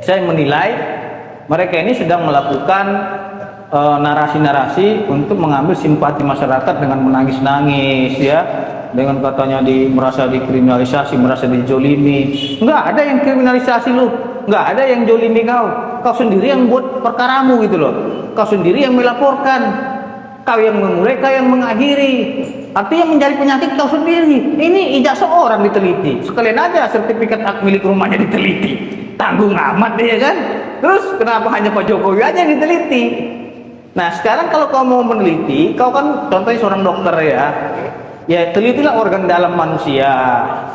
Saya menilai mereka ini sedang melakukan narasi-narasi untuk mengambil simpati masyarakat dengan menangis-nangis ya, dengan katanya merasa dikriminalisasi, merasa dijolimi. Enggak ada yang kriminalisasi lu, enggak ada yang jolimi kau sendiri yang buat perkaramu gitu loh, kau sendiri yang melaporkan, kau yang memulai, kau yang mengakhiri. Artinya mencari penyakit kau sendiri. Ini ijazah orang diteliti, sekalian aja sertifikat hak milik rumahnya diteliti, tanggung amat ya kan. Terus kenapa hanya Pak Jokowi aja yang diteliti? Nah sekarang kalau kau mau meneliti, kau kan contohnya seorang dokter ya telitilah organ dalam manusia,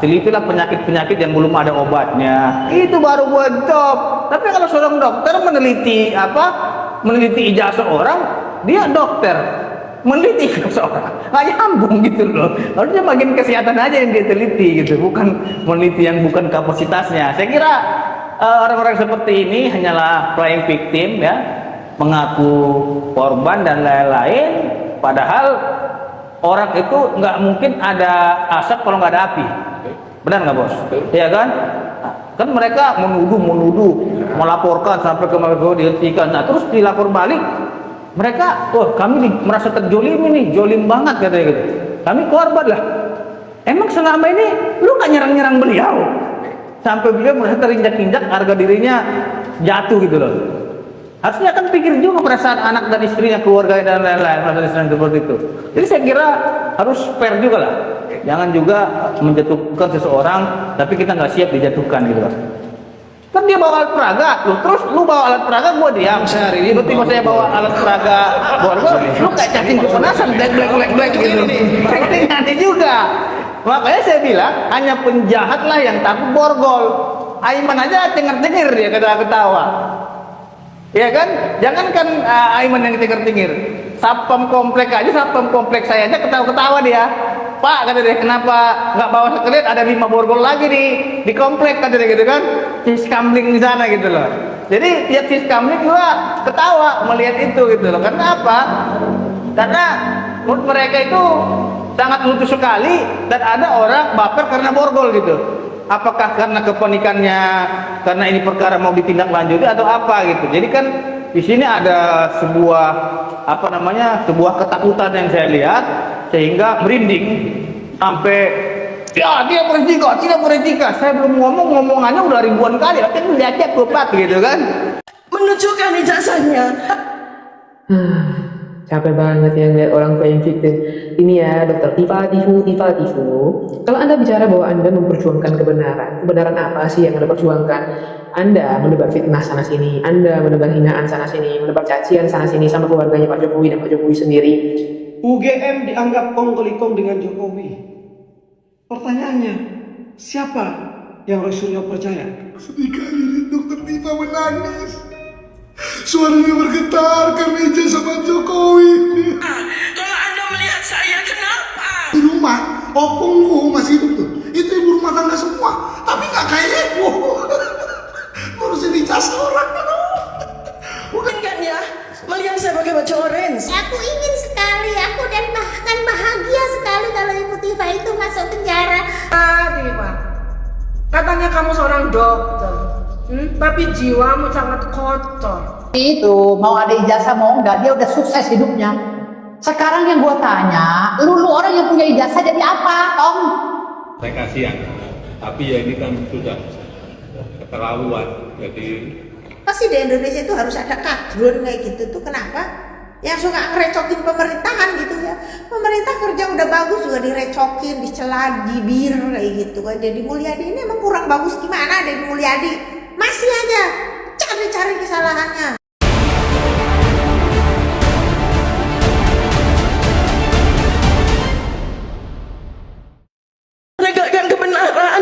telitilah penyakit-penyakit yang belum ada obatnya, itu baru buat job. Tapi kalau seorang dokter meneliti meneliti ijazah orang, dia dokter meneliti ijazah orang, nggak nyambung gitu loh. Harusnya bagian kesehatan aja yang dia teliti gitu, bukan meneliti yang bukan kapasitasnya. Saya kira orang-orang seperti ini hanyalah playing victim ya, mengaku korban dan lain-lain, padahal orang itu nggak mungkin ada asap kalau nggak ada api. Benar nggak bos? Iya kan? Kan mereka menuduh, melaporkan sampai ke Mabes dihentikan. Nah terus dilapor balik, mereka, kami merasa terjolimi nih, jolim banget katanya gitu. Kami korban lah. Emang selama ini lu nggak nyerang-nyerang beliau? Sampai beliau merasa terinjak-injak, harga dirinya jatuh gitu loh. Harusnya kan pikir juga perasaan anak dan istrinya, keluarga dan lain-lain, perasaan seperti itu. Jadi saya kira harus fair juga lah. Jangan juga menjatuhkan seseorang, tapi kita nggak siap dijatuhkan gitu lah. Kan dia bawa alat peraga, terus lu bawa alat peraga, gua diam. Lu tiba saya bawa alat peraga, lu kayak cacing kepanasan, black gitu. Nanti juga. Makanya saya bilang hanya penjahat lah yang takut borgol. Aiman aja cengar-cengir dia ketawa-ketawa. Ya kan? Jangankan Aiman yang tingir-tingir. Satpam komplek saya aja ketawa-ketawa dia. Pak kata dia, kenapa nggak bawa sekalian, ada 5 borgol lagi di komplek kata dia gitu kan. Siskamling di sana gitu loh. Jadi tiap siskamling gua ketawa melihat itu gitu loh. Karena apa? Karena menurut mereka itu sangat lucu sekali, dan ada orang baper karena borgol gitu. Apakah karena kepanikannya, karena ini perkara mau ditindaklanjuti atau apa gitu. Jadi kan di sini ada sebuah sebuah ketakutan yang saya lihat sehingga merinding sampai ya dia berhentikan. Saya belum ngomongannya udah ribuan kali, kan lihatnya kepak gitu kan. Menunjukkan ijazahnya. Capek banget ya ngeliat orang playing victim. Ini ya dokter Tifa-Tifu. Kalau Anda bicara bahwa Anda memperjuangkan kebenaran apa sih yang Anda perjuangkan? Anda menebar fitnah sana sini, Anda menebar hinaan sana sini, menebar cacian sana sini sama keluarganya Pak Jokowi dan Pak Jokowi sendiri. UGM dianggap kong-kali-kong dengan Jokowi. Pertanyaannya, siapa yang Roy Suryo percaya? Sedih kali dokter Tifa menangis. Suaranya bergetar karena ijazah Pak Jokowi. Kalau Anda melihat saya, kenapa? Di rumah, opungku masih hidup tuh. Itu ibu rumah tangga semua, tapi nggak kayak ibu. Ngurusin ijazah orang. Bukan kan ya, melihat saya pakai baju orange. Aku ingin sekali, aku dan bahkan bahagia sekali kalau Ibu Tifa itu masuk penjara. Tifa, katanya kamu seorang dokter, tapi jiwamu sangat kotor. Itu mau ada ijazah mau enggak, dia udah sukses hidupnya. Sekarang yang gua tanya, lu orang yang punya ijazah jadi apa, Tom? Saya kasihan, tapi ya ini kan sudah keterlaluan. Jadi Pasti di Indonesia itu harus ada kadrun kayak gitu tuh, kenapa? Yang suka ngerecokin pemerintahan gitu ya. Pemerintah kerja udah bagus juga direcokin, dicela, dibir kayak gitu kan. Deddy Mulyadi ini emang kurang bagus gimana Deddy Mulyadi? Masih aja cari-cari kesalahannya. Menegakkan kebenaran,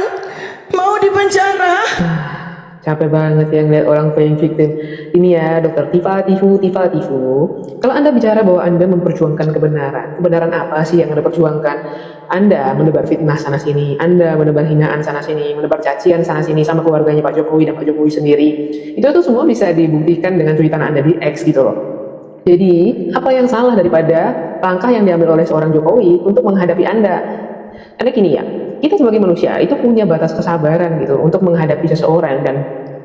mau dipenjara. Capek banget ya ngeliat orang playing victim. Ini ya dokter Tifa-Tifu. Kalau Anda bicara bahwa Anda memperjuangkan kebenaran apa sih yang Anda perjuangkan? Anda menebar fitnah sana sini, Anda menebar hinaan sana sini, menebar cacian sana sini sama keluarganya Pak Jokowi dan Pak Jokowi sendiri. Itu tuh semua bisa dibuktikan dengan tweetan Anda di X gitu loh. Jadi apa yang salah daripada langkah yang diambil oleh seorang Jokowi untuk menghadapi Anda? Karena gini ya, kita sebagai manusia itu punya batas kesabaran gitu untuk menghadapi seseorang, dan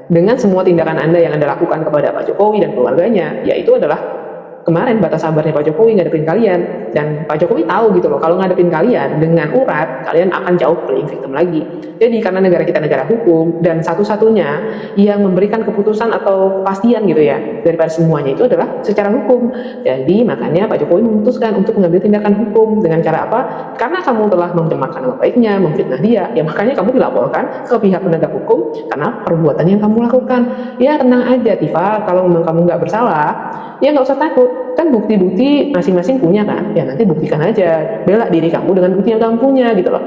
dengan semua tindakan Anda yang Anda lakukan kepada Pak Jokowi dan keluarganya, yaitu adalah kemarin batas sabarnya Pak Jokowi ngadepin kalian. Dan Pak Jokowi tahu gitu loh, kalau ngadepin kalian dengan urat, kalian akan jauh playing victim lagi. Jadi karena negara kita negara hukum, dan satu-satunya yang memberikan keputusan atau kepastian gitu ya daripada semuanya itu adalah secara hukum. Jadi makanya Pak Jokowi memutuskan untuk mengambil tindakan hukum. Dengan cara apa? Karena kamu telah mencemarkan nama baiknya, memfitnah dia, ya makanya kamu dilaporkan ke pihak penegak hukum karena perbuatan yang kamu lakukan. Ya tenang aja Tifa, kalau memang kamu nggak bersalah, ya nggak usah takut. Kan bukti-bukti masing-masing punya kan, ya nanti buktikan aja, bela diri kamu dengan bukti yang kamu punya gitu loh.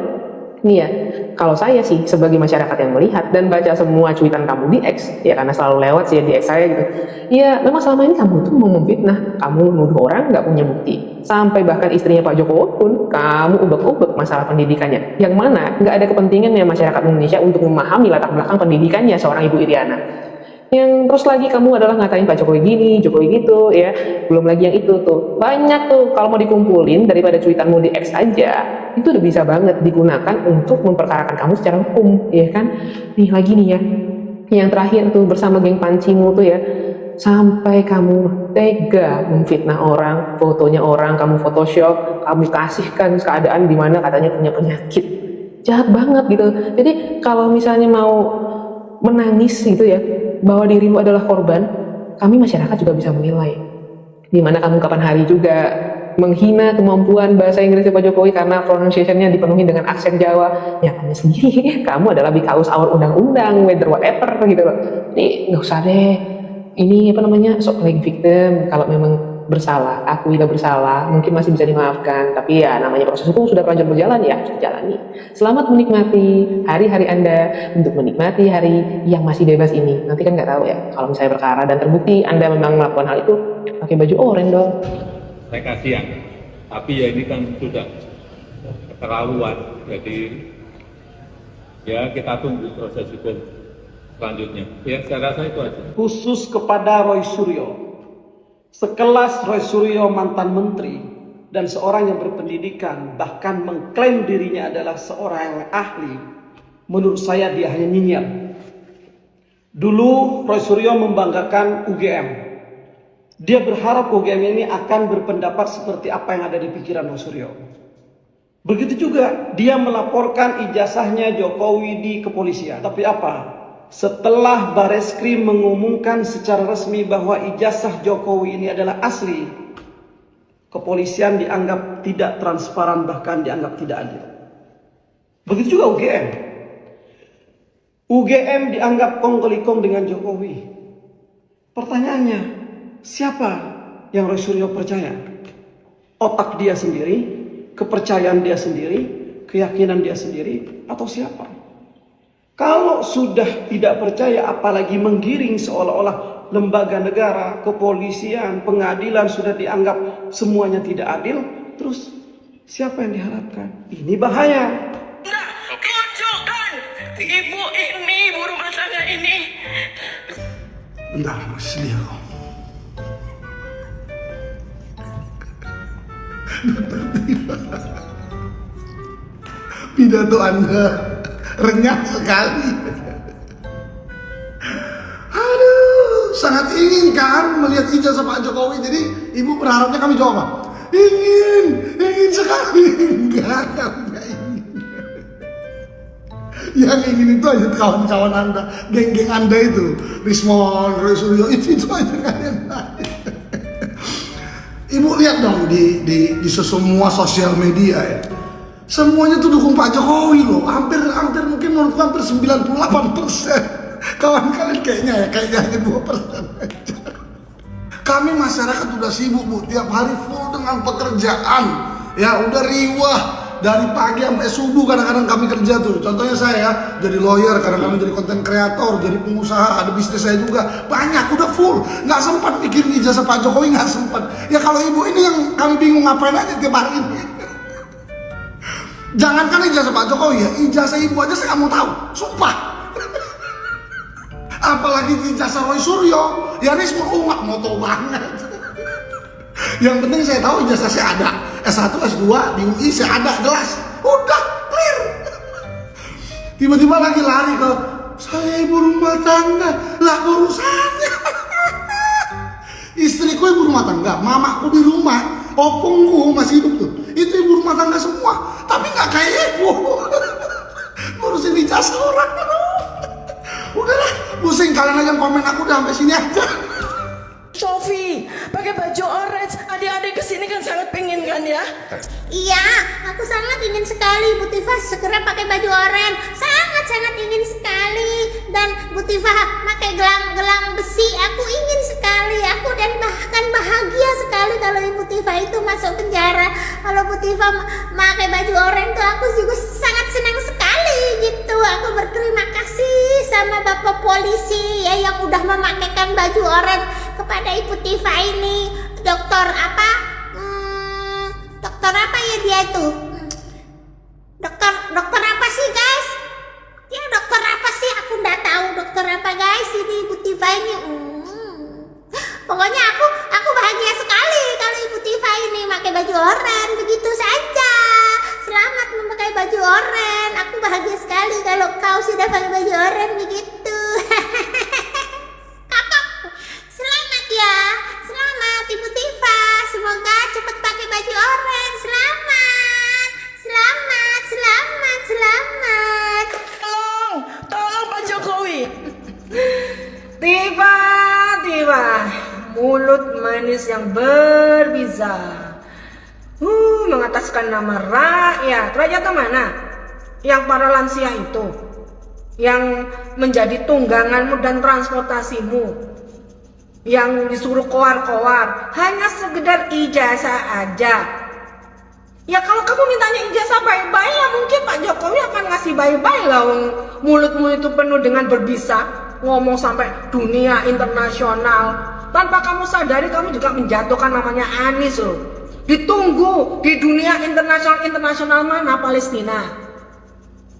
Nih ya, kalau saya sih sebagai masyarakat yang melihat dan baca semua cuitan kamu di X, ya karena selalu lewat sih ya di X saya gitu, ya memang selama ini kamu tuh mau memfitnah, kamu nuduh orang nggak punya bukti, sampai bahkan istrinya Pak Jokowi pun kamu ubek-ubek masalah pendidikannya, yang mana nggak ada kepentingannya masyarakat Indonesia untuk memahami latar belakang pendidikannya seorang Ibu Iriana. Yang terus lagi kamu adalah ngatain Pak Jokowi gini, Jokowi gitu ya. Belum lagi yang itu tuh. Banyak tuh kalau mau dikumpulin daripada cuitanmu di X aja, itu udah bisa banget digunakan untuk memperkarakan kamu secara hukum, ya kan? Nih lagi nih ya. Yang terakhir tuh bersama geng pancimu tuh ya. Sampai kamu tega memfitnah orang, fotonya orang kamu photoshop, kamu kasihkan keadaan di mana katanya punya penyakit. Jahat banget gitu. Jadi kalau misalnya mau menangis gitu ya, bahwa dirimu adalah korban, kami masyarakat juga bisa menilai. Dimana kamu kapan hari juga menghina kemampuan bahasa Inggrisnya Pak Jokowi karena pronunciation-nya dipenuhi dengan aksen Jawa, ya kamu sendiri, kamu adalah because our undang-undang, whether whatever gitu loh. Ini nggak usah deh, ini apa namanya, sok playing victim. Kalau memang bersalah, akuilah bersalah, mungkin masih bisa dimaafkan, tapi ya namanya proses hukum sudah terlanjur berjalan, ya harus dijalani. Selamat menikmati hari-hari Anda untuk menikmati hari yang masih bebas ini. Nanti kan nggak tahu ya, kalau misalnya perkara dan terbukti Anda memang melakukan hal itu, pakai baju oranye dong. Saya kasihan, tapi ya ini kan sudah keterlaluan, jadi ya kita tunggu proses hukum selanjutnya. Ya saya rasa itu aja. Khusus kepada Roy Suryo, sekelas Roy Suryo mantan menteri dan seorang yang berpendidikan, bahkan mengklaim dirinya adalah seorang yang ahli, menurut saya dia hanya nyinyir. Dulu Roy Suryo membanggakan UGM. Dia berharap UGM ini akan berpendapat seperti apa yang ada di pikiran Roy Suryo. Begitu juga dia melaporkan ijazahnya Jokowi di kepolisian. Tapi apa? Setelah Bareskrim mengumumkan secara resmi bahwa ijazah Jokowi ini adalah asli, kepolisian dianggap tidak transparan, bahkan dianggap tidak adil. Begitu juga UGM. UGM dianggap kong-kali-kong dengan Jokowi. Pertanyaannya, siapa yang Roy Suryo percaya? Otak dia sendiri, kepercayaan dia sendiri, keyakinan dia sendiri, atau siapa? Kalau sudah tidak percaya, apalagi menggiring seolah-olah lembaga negara, kepolisian, pengadilan sudah dianggap semuanya tidak adil, terus siapa yang diharapkan? Ini bahaya. Nah, tunjukkan ibu ini, ibu rumah tangga ini. Bentar, masih dia kok. Pidato Anda renyah sekali. Aduh, sangat ingin kan melihat ijazah Pak Jokowi. Jadi ibu berharapnya kami jawab apa? Ingin sekali. Enggak ingin. Yang ingin itu aja kawan-kawan Anda, geng-geng Anda itu, Rismon, Roy Suryo, itu aja kalian. Ibu lihat dong di semua sosial media ya. Semuanya tuh dukung Pak Jokowi loh. Hampir mungkin menurutku hampir 98%. Kawan kalian kayaknya hanya 2% aja. Kami masyarakat udah sibuk Bu, tiap hari full dengan pekerjaan. Ya udah riwah dari pagi sampai subuh kadang-kadang kami kerja tuh. Contohnya saya jadi lawyer, kadang-kadang jadi konten kreator, jadi pengusaha, ada bisnis saya juga. Banyak udah full, nggak sempat mikirin ijazah Pak Jokowi, nggak sempat. Ya kalau ibu ini yang kami bingung ngapain aja tiap hari ini. Jangankan ijazah Pak Jokowi ya, ijazah ibu aja saya nggak mau tahu, sumpah. Apalagi ijazah Roy Suryo, ya Rismon nggak mau tahu banget. Yang penting saya tahu ijazah saya ada, S1, S2 di UI saya ada jelas, udah clear. Tiba-tiba lagi lari ke Saya ibu rumah tangga, lah urusannya. Istriku ibu rumah tangga, mamaku di rumah, opungku masih hidup tuh. Itu ibu rumah tangga semua, tapi nggak kayak ibu. Ngurusin ijazah orang. Udahlah, pusing kalian aja komen aku udah sampai sini aja. Sofi, pakai baju orange. Adik-adik kesini kan sangat pengen kan ya? Iya, aku sangat ingin sekali Bu Tifa segera pakai baju oranye. Sangat ingin sekali. Dan Bu Tifa pakai gelang besi. Aku ingin sekali. Aku dan bahkan bahagia sekali kalau Ibu Tifa itu masuk penjara. Kalau Bu Tifa pakai baju oranye tuh aku juga sangat senang sekali gitu. Aku berterima kasih sama Bapak polisi ya yang udah memakaikan baju oranye kepada Ibu Tifa ini. Dokter apa? Dokter apa ya dia itu? Dokter apa sih guys? Ya dokter apa sih? Aku nggak tahu dokter apa guys ini Ibu Tifa ini. Pokoknya aku bahagia sekali kalau Ibu Tifa ini pakai baju oranye. Begitu saja. Selamat memakai baju oranye. Aku bahagia sekali kalau kau sudah pakai baju oranye begitu. Kapok. Selamat ya. Selamat Ibu Tifa. Semoga cepat pakai baju oranye. Selamat. Tolong Pak Jokowi. Tiba, mulut manis yang berbisa. Mengataskan nama rakyat. Rakyat mana? Yang para lansia itu, yang menjadi tungganganmu dan transportasimu, yang disuruh koar-koar, hanya sekedar ijazah aja. Ya kalau kamu mintanya ijazah baik-baik ya mungkin Pak Jokowi akan ngasih baik-baik lah. Mulutmu itu penuh dengan berbisa, ngomong sampai dunia internasional. Tanpa kamu sadari kamu juga menjatuhkan namanya Anies loh. Ditunggu di dunia internasional mana Palestina.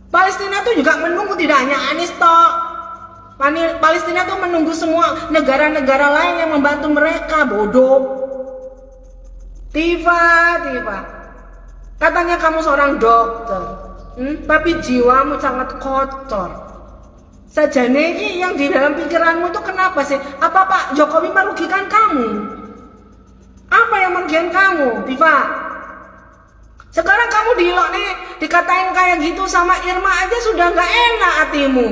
Palestina itu juga menunggu tidak hanya Anies toh. Palestina tuh menunggu semua negara-negara lain yang membantu mereka, bodoh. Tiba. Katanya kamu seorang dokter, tapi jiwamu sangat kotor. Sajane ini yang di dalam pikiranmu itu kenapa sih? Apa Pak Jokowi merugikan kamu? Apa yang merugikan kamu, Tifa? Sekarang kamu dilok nih, dikatain kayak gitu sama Irma aja sudah nggak enak hatimu.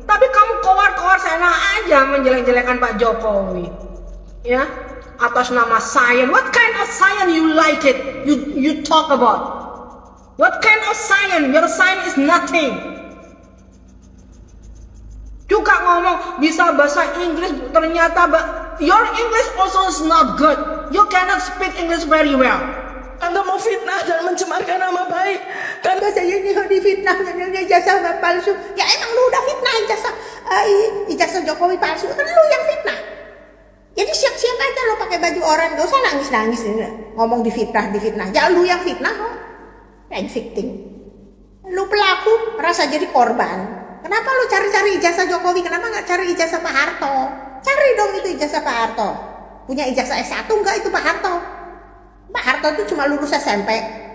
Tapi kamu koar-koar seenak aja menjelek-jelekan Pak Jokowi. Ya, atas nama science. What kind of science you like it? You talk about. What kind of science? Your science is nothing. Juga ngomong bisa bahasa Inggris ternyata your English also is not good. You cannot speak English very well. Anda mau fitnah dan mencemarkan nama baik. Kan Saya ini difitnah dengan ijazah palsu. Ya emang lu udah fitnah ijazah Jokowi palsu. Kan lu yang fitnah. Jadi siap-siap aja lo pakai baju oranye. Gak usah nangis-nangis ngomong difitnah. Ya lu yang fitnah kok. Yang victim. Lu pelaku merasa jadi korban. Kenapa lu cari-cari ijazah Jokowi? Kenapa nggak cari ijazah Pak Harto? Cari dong itu ijazah Pak Harto. Punya ijazah S1 nggak itu Pak Harto? Pak Harto itu cuma lulus SMP,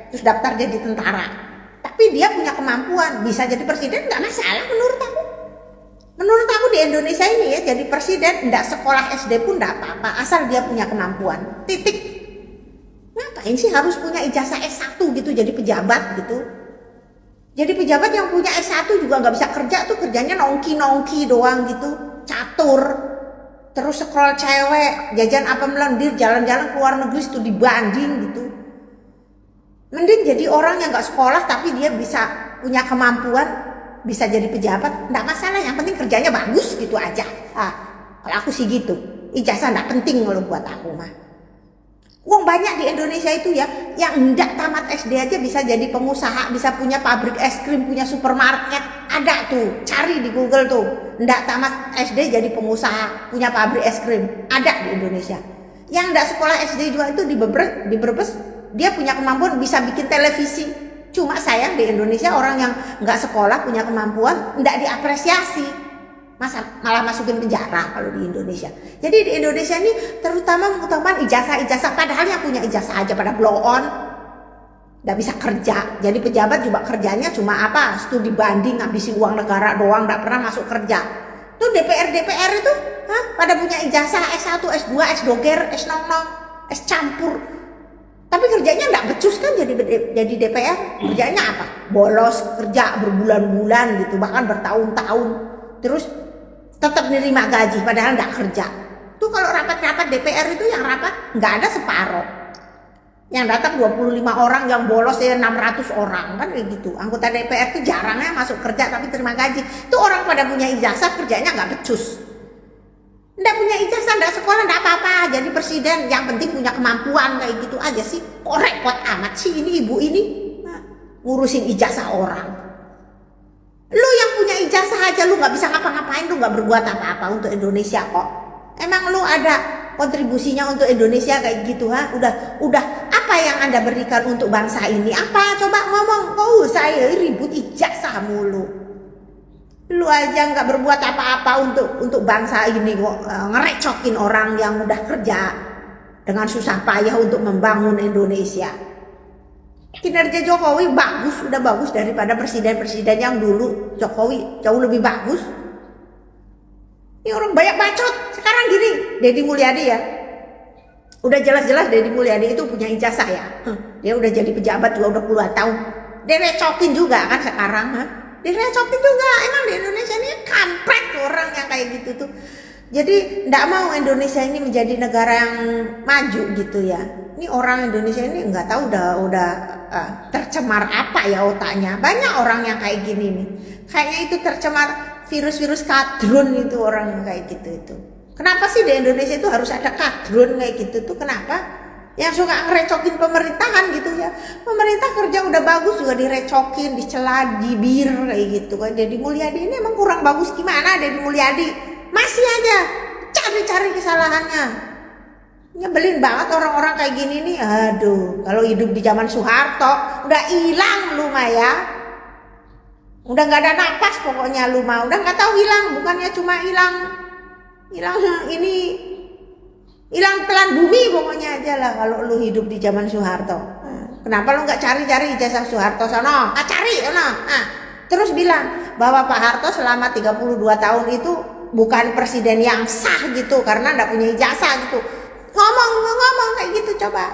terus daftar jadi tentara. Tapi dia punya kemampuan, bisa jadi presiden nggak masalah menurut aku. Menurut aku di Indonesia ini ya, jadi presiden nggak sekolah SD pun nggak apa-apa, asal dia punya kemampuan. Titik. Ngapain sih harus punya ijazah S1 gitu jadi pejabat gitu? Jadi pejabat yang punya S1 juga nggak bisa kerja tuh, kerjanya nongki-nongki doang gitu, catur. Terus scroll cewek, jajan apa melendir, jalan-jalan ke luar negeri itu dibanding gitu. Mending jadi orang yang nggak sekolah tapi dia bisa punya kemampuan, bisa jadi pejabat, nggak masalah. Yang penting kerjanya bagus gitu aja. Kalau aku sih gitu, ijazah nggak penting kalau buat aku mah. Uang banyak di Indonesia itu ya, yang nggak tamat SD aja bisa jadi pengusaha, bisa punya pabrik es krim, punya supermarket, ada tuh, cari di Google tuh, nggak tamat SD jadi pengusaha, punya pabrik es krim, ada di Indonesia. Yang nggak sekolah SD juga itu di Brebes, dia punya kemampuan bisa bikin televisi. Cuma sayang di Indonesia orang yang nggak sekolah punya kemampuan nggak diapresiasi. Malah masukin penjara kalau di Indonesia. Jadi di Indonesia ini terutama mengutamakan ijazah, padahal yang punya ijazah aja pada blow on. nggak bisa kerja. Jadi pejabat juga kerjanya cuma apa? Studi banding, ngabisin uang negara doang, nggak pernah masuk kerja. Tuh DPR itu, pada punya ijazah S1, S2, S doger, S00, S campur. Tapi kerjanya nggak becus kan jadi DPR. Kerjanya apa? Bolos kerja berbulan-bulan gitu, bahkan bertahun-tahun. Terus tetap nerima gaji padahal nggak kerja. Tuh kalau rapat-rapat DPR itu yang rapat nggak ada separoh. Yang datang 25 orang, yang bolos ya 600 orang kan kayak gitu. Anggota DPR itu jarangnya masuk kerja tapi terima gaji. Itu orang pada punya ijazah kerjanya nggak becus. Nggak punya ijazah, nggak sekolah, nggak apa-apa. Jadi presiden yang penting punya kemampuan kayak gitu aja sih. Kok repot amat sih ini ibu ini ngurusin ijazah orang. Lu yang punya ijazah aja lu nggak bisa ngapa-ngapain, lu nggak berbuat apa-apa untuk Indonesia kok. Emang lu ada kontribusinya untuk Indonesia kayak gitu Udah apa yang Anda berikan untuk bangsa ini? Apa? Coba ngomong. Saya ribut ijazah mulu. Lu aja nggak berbuat apa-apa untuk bangsa ini kok, ngerecokin orang yang udah kerja dengan susah payah untuk membangun Indonesia. Kinerja Jokowi bagus, udah bagus daripada presiden-presiden yang dulu. Jokowi jauh lebih bagus. Ini orang banyak bacot. Sekarang gini, Deddy Mulyadi ya. Udah jelas-jelas Deddy Mulyadi itu punya ijazah ya. Dia udah jadi pejabat juga udah puluhan tahun. Direcokin juga kan sekarang. Direcokin juga. Emang di Indonesia ini kampret orang yang kayak gitu tuh. Jadi nggak mau Indonesia ini menjadi negara yang maju gitu ya. Ini orang Indonesia ini nggak tahu udah tercemar apa ya otaknya. Banyak orang yang kayak gini nih. Kayaknya itu tercemar virus-virus kadrun itu orang yang kayak gitu itu. Kenapa sih di Indonesia itu harus ada kadrun kayak gitu tuh? Kenapa? Yang suka ngerecokin pemerintahan gitu ya. Pemerintah kerja udah bagus juga direcokin, dicela, dibir kayak gitu kan. Deddy Mulyadi ini emang kurang bagus gimana Deddy Mulyadi? Masih aja cari-cari kesalahannya. Nyebelin banget orang-orang kayak gini nih. Aduh, kalau hidup di zaman Soeharto udah hilang lu mah ya. Udah nggak ada napas pokoknya lu mah. Udah nggak tahu hilang, bukannya cuma hilang telan bumi pokoknya aja lah kalau lu hidup di zaman Soeharto. Kenapa lu nggak cari-cari ijazah Soeharto sono? Cari sono. Terus bilang bahwa Pak Harto selama 32 tahun itu bukan presiden yang sah gitu karena nggak punya ijazah gitu. Ngomong kayak gitu coba.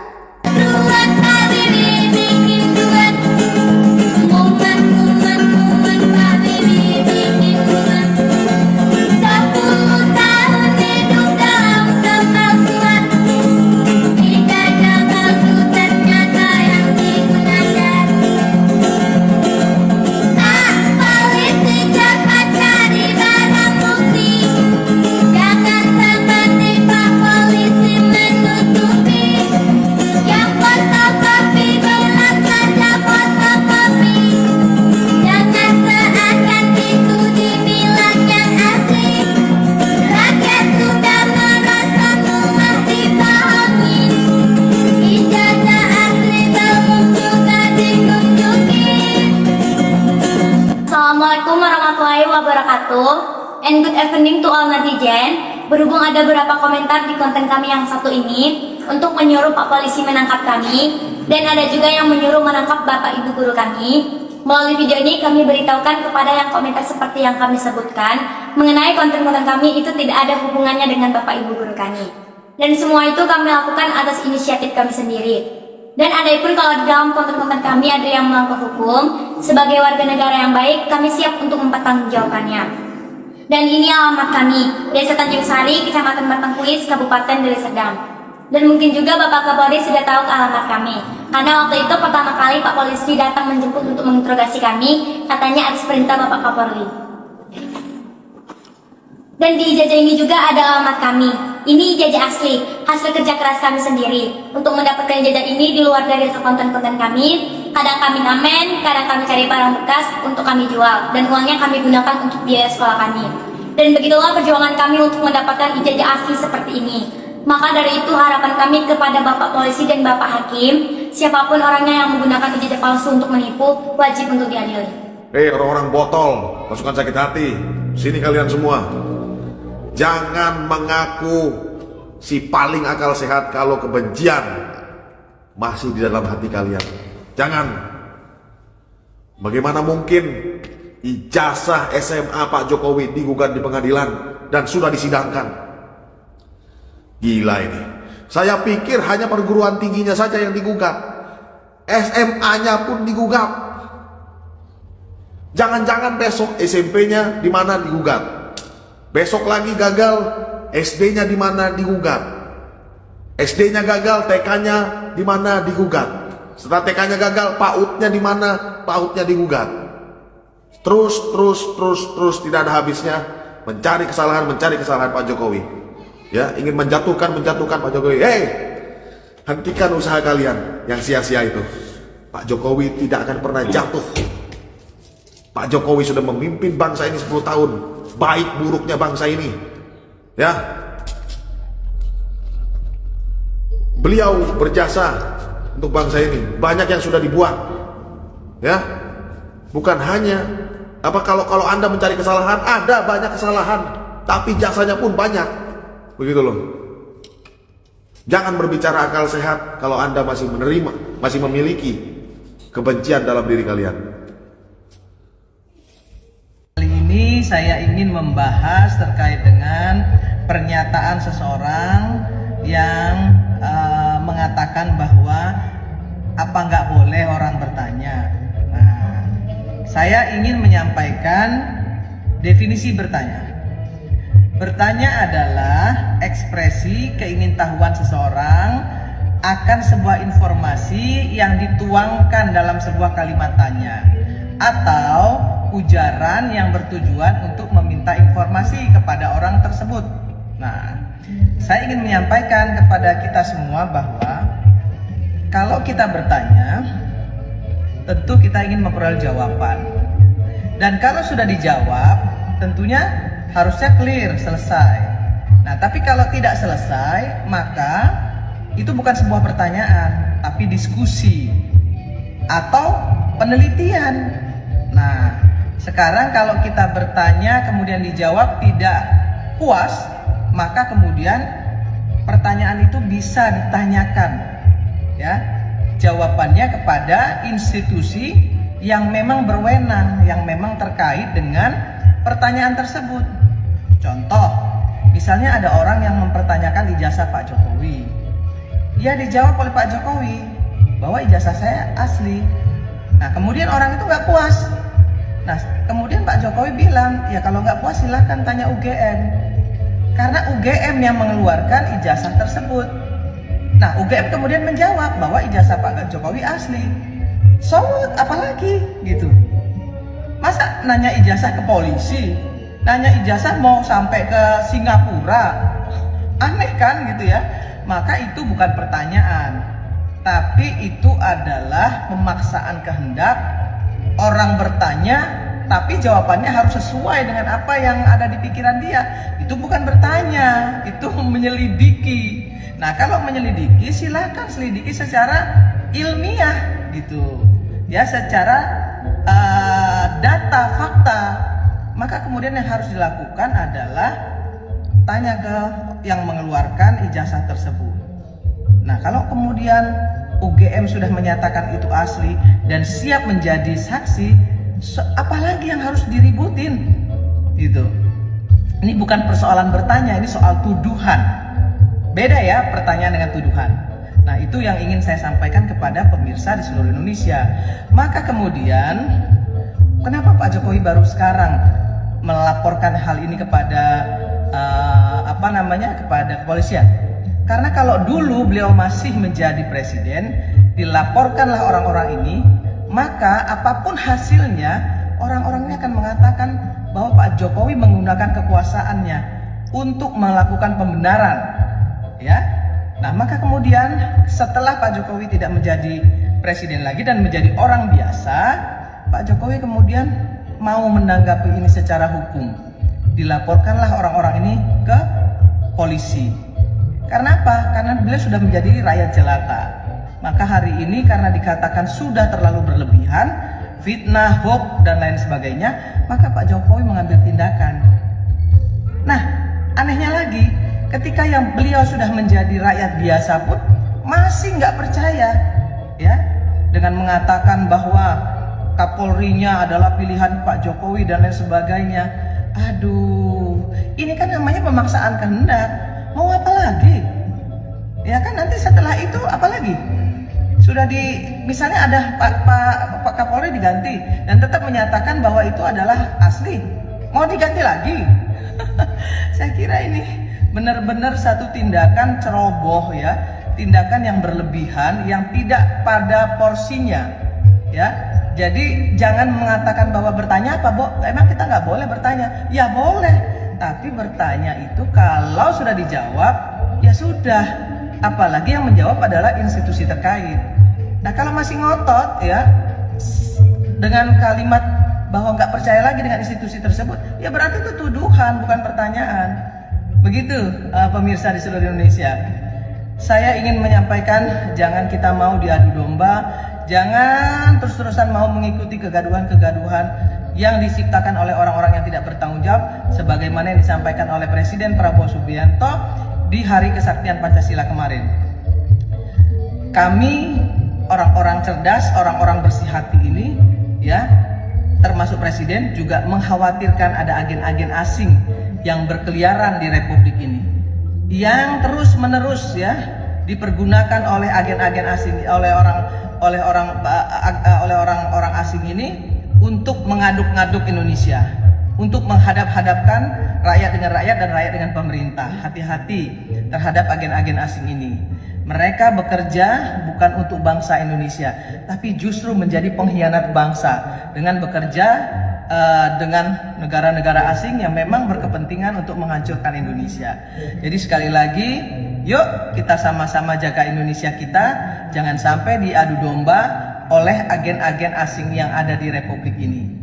And good evening to all netizen. Berhubung ada beberapa komentar di konten kami yang satu ini untuk menyuruh Pak Polisi menangkap kami, dan ada juga yang menyuruh menangkap Bapak Ibu guru kami. Melalui video ini kami beritahukan kepada yang komentar seperti yang kami sebutkan mengenai konten-konten kami itu tidak ada hubungannya dengan Bapak Ibu guru kami. Dan semua itu kami lakukan atas inisiatif kami sendiri. Dan adapun kalau di dalam konten-konten kami ada yang melanggar hukum, sebagai warga negara yang baik, kami siap untuk mempertanggungjawabkannya. Dan ini alamat kami, Desa Tanjung Sari, Kecamatan Batangkuis, Kabupaten Deli Serdang. Dan mungkin juga Bapak Kapolri sudah tahu ke alamat kami. Karena waktu itu pertama kali Pak Polisi datang menjemput untuk menginterogasi kami, katanya atas perintah Bapak Kapolri. Dan di ijazah ini juga ada alamat kami. Ini ijazah asli, hasil kerja keras kami sendiri. Untuk mendapatkan ijazah ini di luar dari konten-konten kami, kadang kami ngamen, kadang kami cari barang bekas untuk kami jual, dan uangnya kami gunakan untuk biaya sekolah kami. Dan begitulah perjuangan kami untuk mendapatkan ijazah asli seperti ini. Maka dari itu harapan kami kepada Bapak Polisi dan Bapak Hakim, siapapun orangnya yang menggunakan ijazah palsu untuk menipu, wajib untuk diadili. Hei orang-orang botol, pasukan sakit hati, sini kalian semua. Jangan mengaku si paling akal sehat kalau kebencian masih di dalam hati kalian. Jangan. Bagaimana mungkin ijazah SMA Pak Jokowi digugat di pengadilan dan sudah disidangkan? Gila ini. Saya pikir hanya perguruan tingginya saja yang digugat. SMA-nya pun digugat. Jangan-jangan besok SMP-nya di mana digugat. Besok lagi gagal, SD-nya di mana digugat. SD-nya gagal, TK-nya di mana digugat. Setelah TK-nya gagal, PAUD-nya di mana? PAUD-nya digugat. Terus tidak ada habisnya mencari kesalahan Pak Jokowi. Ya, ingin menjatuhkan Pak Jokowi. Hei, hentikan usaha kalian yang sia-sia itu. Pak Jokowi tidak akan pernah jatuh. Pak Jokowi sudah memimpin bangsa ini 10 tahun. Baik buruknya bangsa ini. Ya. Beliau berjasa untuk bangsa ini. Banyak yang sudah dibuat. Ya. Bukan hanya kalau Anda mencari kesalahan, ada banyak kesalahan, tapi jasanya pun banyak. Begitu loh. Jangan berbicara akal sehat kalau Anda masih memiliki kebencian dalam diri kalian. Kali ini saya ingin membahas terkait dengan pernyataan seseorang yang mengatakan bahwa apa nggak boleh orang bertanya. Nah, saya ingin menyampaikan definisi bertanya. Bertanya adalah ekspresi keingintahuan seseorang akan sebuah informasi yang dituangkan dalam sebuah kalimat tanya atau ujaran yang bertujuan untuk meminta informasi kepada orang tersebut. Nah, saya ingin menyampaikan kepada kita semua bahwa kalau kita bertanya, tentu kita ingin memperoleh jawaban. Dan kalau sudah dijawab, tentunya harusnya clear, selesai. Nah, tapi kalau tidak selesai, maka itu bukan sebuah pertanyaan, tapi diskusi atau penelitian. Nah, sekarang kalau kita bertanya kemudian dijawab tidak puas, maka kemudian pertanyaan itu bisa ditanyakan, ya, jawabannya kepada institusi yang memang berwenang, yang memang terkait dengan pertanyaan tersebut. Contoh, misalnya ada orang yang mempertanyakan ijazah Pak Jokowi. Ya, dijawab oleh Pak Jokowi bahwa ijazah saya asli. Nah, kemudian orang itu nggak puas. Nah, kemudian Pak Jokowi bilang, ya kalau nggak puas silahkan tanya UGM. Karena UGM yang mengeluarkan ijazah tersebut. Nah, UGM kemudian menjawab bahwa ijazah Pak Jokowi asli. So, apalagi gitu. Masa nanya ijazah ke polisi, nanya ijazah mau sampai ke Singapura, aneh kan gitu ya. Maka itu bukan pertanyaan, tapi itu adalah pemaksaan kehendak orang bertanya, tapi jawabannya harus sesuai dengan apa yang ada di pikiran dia. Itu bukan bertanya, itu menyelidiki. Nah, kalau menyelidiki silakan selidiki secara ilmiah gitu ya, secara data, fakta. Maka kemudian yang harus dilakukan adalah tanya ke yang mengeluarkan ijazah tersebut. Nah, kalau kemudian UGM sudah menyatakan itu asli dan siap menjadi saksi, apalagi yang harus diributin gitu. Ini bukan persoalan bertanya, ini soal tuduhan. Beda ya pertanyaan dengan tuduhan. Nah, itu yang ingin saya sampaikan kepada pemirsa di seluruh Indonesia. Maka kemudian kenapa Pak Jokowi baru sekarang melaporkan hal ini kepada kepada kepolisian? Karena kalau dulu beliau masih menjadi presiden, dilaporkanlah orang-orang ini, maka apapun hasilnya, orang-orang ini akan mengatakan bahwa Pak Jokowi menggunakan kekuasaannya untuk melakukan pembenaran, ya. Nah, maka kemudian setelah Pak Jokowi tidak menjadi presiden lagi dan menjadi orang biasa, Pak Jokowi kemudian mau menanggapi ini secara hukum. Dilaporkanlah orang-orang ini ke polisi. Karena apa? Karena beliau sudah menjadi rakyat jelata. Maka hari ini karena dikatakan sudah terlalu berlebihan, fitnah, hoax, dan lain sebagainya, maka Pak Jokowi mengambil tindakan. Nah, anehnya lagi, ketika yang beliau sudah menjadi rakyat biasa pun masih nggak percaya, ya. dengan mengatakan bahwa Kapolrinya adalah pilihan Pak Jokowi dan lain sebagainya. Aduh, ini kan namanya pemaksaan kehendak. Mau apa lagi? Ya kan nanti setelah itu apa lagi? Sudah misalnya ada Pak Kapolri diganti dan tetap menyatakan bahwa itu adalah asli. Mau diganti lagi? Saya kira ini benar-benar satu tindakan ceroboh ya, tindakan yang berlebihan, yang tidak pada porsinya ya. Jadi jangan mengatakan bahwa bertanya apa, Bo? Emang kita nggak boleh bertanya? Ya boleh, tapi bertanya itu kalau sudah dijawab, ya sudah. Apalagi yang menjawab adalah institusi terkait. Nah kalau masih ngotot ya, dengan kalimat bahwa nggak percaya lagi dengan institusi tersebut, ya berarti itu tuduhan, bukan pertanyaan. Begitu pemirsa di seluruh Indonesia. Saya ingin menyampaikan, jangan kita mau diadu domba, jangan terus-terusan mau mengikuti kegaduhan-kegaduhan yang diciptakan oleh orang-orang yang tidak bertanggung jawab, sebagaimana yang disampaikan oleh Presiden Prabowo Subianto di Hari Kesaktian Pancasila kemarin. Kami orang-orang cerdas, orang-orang bersih hati ini, ya, termasuk Presiden juga mengkhawatirkan ada agen-agen asing yang berkeliaran di Republik ini, yang terus-menerus ya dipergunakan oleh agen-agen asing, oleh orang-orang asing ini untuk mengaduk-ngaduk Indonesia, untuk menghadap-hadapkan rakyat dengan rakyat dan rakyat dengan pemerintah. Hati-hati terhadap agen-agen asing ini. Mereka bekerja bukan untuk bangsa Indonesia, tapi justru menjadi pengkhianat bangsa dengan bekerja dengan negara-negara asing yang memang berkepentingan untuk menghancurkan Indonesia. Jadi sekali lagi, yuk kita sama-sama jaga Indonesia kita, jangan sampai diadu domba oleh agen-agen asing yang ada di Republik ini.